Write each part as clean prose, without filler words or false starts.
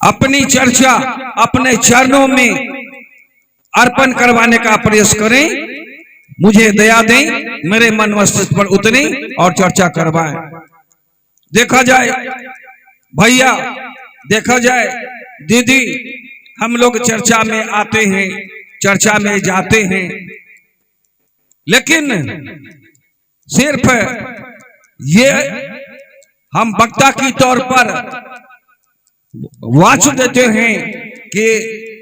अपनी चर्चा अपने चरणों में अर्पण करवाने का प्रयास करें। मुझे दया दें, मेरे मन मस्तिष्क पर उतरे और चर्चा करवाएं। देखा जाए भैया, देखा जाए दीदी, हम लोग चर्चा में आते हैं, चर्चा में जाते हैं, लेकिन सिर्फ ये हम वक्ता की तौर पर वाच देते हैं कि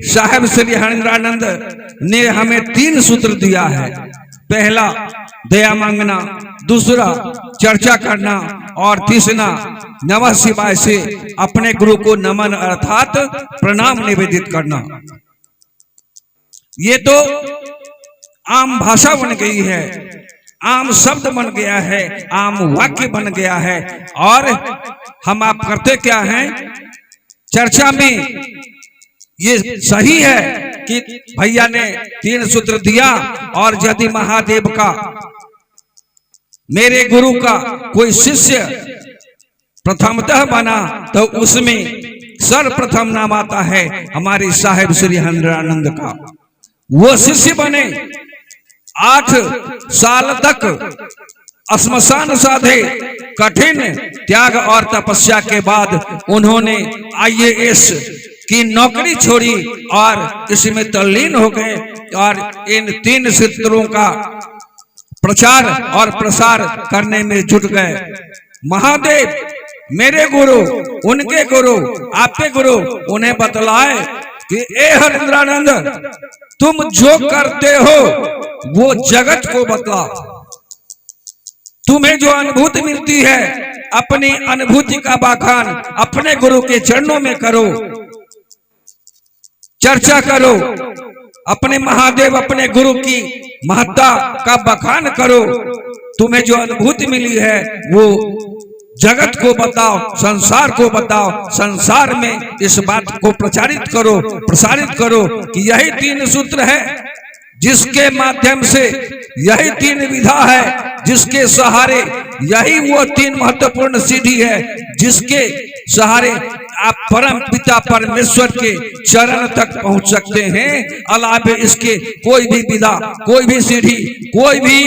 साहब श्री हरेंद्रानंद ने हमें 3 सूत्र दिया है। पहला दया मांगना, दूसरा चर्चा करना और तीसरा नमः शिवाय से अपने गुरु को नमन अर्थात प्रणाम निवेदित करना। ये तो आम भाषा बन गई है, आम शब्द बन गया है, आम वाक्य बन गया है। और हम आप करते क्या हैं चर्चा में? ये सही है कि भैया ने 3 सूत्र दिया, और यदि महादेव का, मेरे गुरु का कोई शिष्य प्रथमतः बना तो उसमें सर्वप्रथम नाम आता है हमारे साहेब श्री हरेंद्रानंद का। वो शिष्य बने, 8 साल तक श्मशान साधे, कठिन त्याग और तपस्या के बाद उन्होंने IAS की नौकरी छोड़ी और इसमें तल्लीन हो गए और इन 3 सूत्रों का प्रचार और प्रसार करने में जुट गए। महादेव मेरे गुरु, उनके गुरु, आपके गुरु उन्हें बतलाए कि ए हरेंद्रानंद, तुम जो करते हो वो जगत को बतलाओ। तुम्हें जो अनुभूति मिलती है, अपनी अनुभूति का बखान अपने गुरु के चरणों में करो, चर्चा करो, अपने महादेव अपने गुरु की महत्ता का बखान करो। तुम्हें जो अनुभूति मिली है वो जगत को बताओ, संसार को बताओ, संसार में इस बात को प्रचारित करो, प्रसारित करो कि यही 3 सूत्र है जिसके माध्यम से, यही 3 विधा है जिसके सहारे, यही वो 3 महत्वपूर्ण सीढ़ी है जिसके सहारे आप परम पिता परमेश्वर के चरण तक पहुंच सकते हैं। अलावे इसके कोई भी विधा, कोई भी सीढ़ी, कोई भी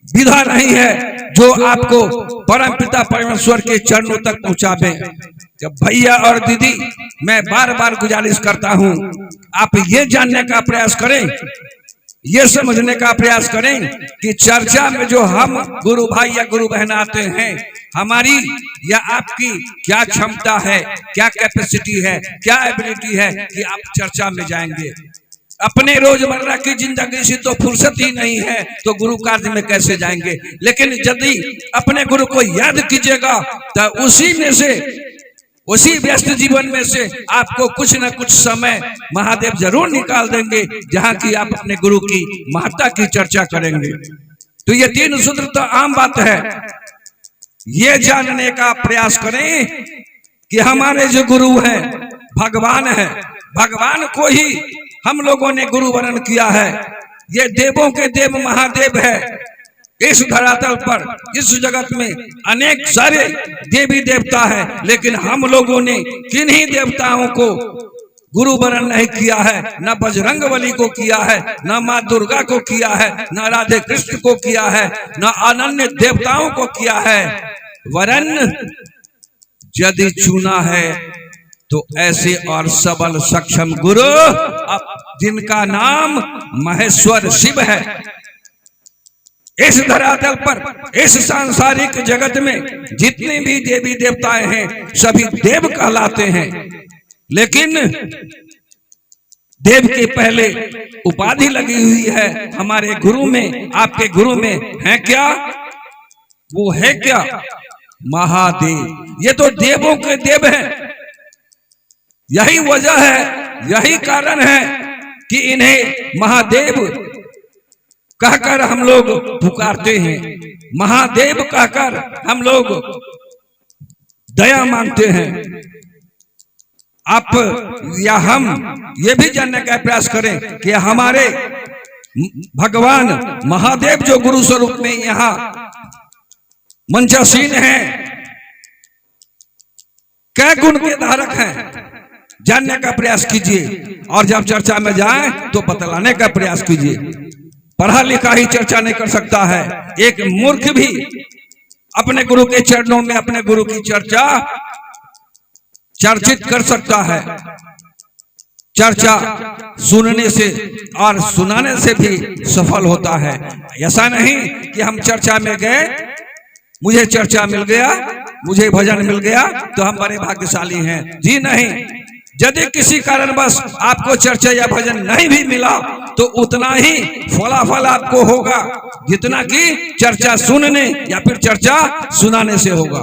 विधा नहीं है जो आपको परम पिता परमेश्वर के चरणों तक पहुंचावे। जब भैया और दीदी, मैं बार बार गुजारिश करता हूं, आप ये जानने का प्रयास करें, ये समझने का प्रयास करें कि चर्चा में जो हम गुरु भाई या गुरु बहन आते हैं, हमारी या आपकी क्या क्षमता है, क्या कैपेसिटी है, क्या एबिलिटी है कि आप चर्चा में जाएंगे। अपने रोजमर्रा की जिंदगी से तो फुर्सत ही नहीं है तो गुरु कार्य में कैसे जाएंगे। लेकिन यदि अपने गुरु को याद कीजिएगा तो उसी में से, उसी व्यस्त जीवन में से आपको कुछ न कुछ समय महादेव जरूर निकाल देंगे जहां की आप अपने गुरु की महत्ता की चर्चा करेंगे। तो ये 3 सूत्र तो आम बात है। ये जानने का प्रयास करें कि हमारे जो गुरु हैं भगवान है, भगवान को ही हम लोगों ने गुरु वरण किया है। ये देवों के देव महादेव है। इस धरातल पर, इस जगत में अनेक सारे देवी देवता हैं, लेकिन हम लोगों ने किन्हीं देवताओं को गुरु वरण नहीं किया है। न बजरंगबली को किया है, न माँ दुर्गा को किया है, न राधे कृष्ण को किया है, न अनन्य देवताओं को किया है। वरन यदि चुना है तो ऐसे और सबल सक्षम गुरु जिनका नाम महेश्वर शिव है। इस धरातल पर, इस सांसारिक जगत में जितने भी देवी देवताएं हैं सभी देव कहलाते हैं, लेकिन देव के पहले उपाधि लगी हुई है हमारे गुरु में, आपके गुरु में है क्या? वो है क्या? महादेव। ये तो देवों के देव हैं। यही वजह है, यही कारण है कि इन्हें महादेव कहकर हम लोग पुकारते हैं। महादेव कहकर हम लोग दया मांगते हैं। आप या हम ये भी जानने का प्रयास करें कि हमारे भगवान महादेव जो गुरु स्वरूप में यहाँ मंचासीन हैं, क्या गुण के धारक हैं? जानने का प्रयास कीजिए, और जब चर्चा में जाए तो बतलाने का प्रयास कीजिए। पढ़ा लिखा ही चर्चा नहीं कर सकता है, एक मूर्ख भी अपने गुरु के चरणों में अपने गुरु की चर्चा चर्चित कर सकता है। चर्चा सुनने से और सुनाने से भी सफल होता है। ऐसा नहीं कि हम चर्चा में गए, मुझे चर्चा मिल गया, मुझे भजन मिल गया तो हम बड़े भाग्यशाली हैं। जी नहीं, यदि किसी कारणवश आपको चर्चा या भजन नहीं भी मिला तो उतना ही फलाफल आपको होगा जितना कि चर्चा सुनने या फिर चर्चा सुनाने से होगा।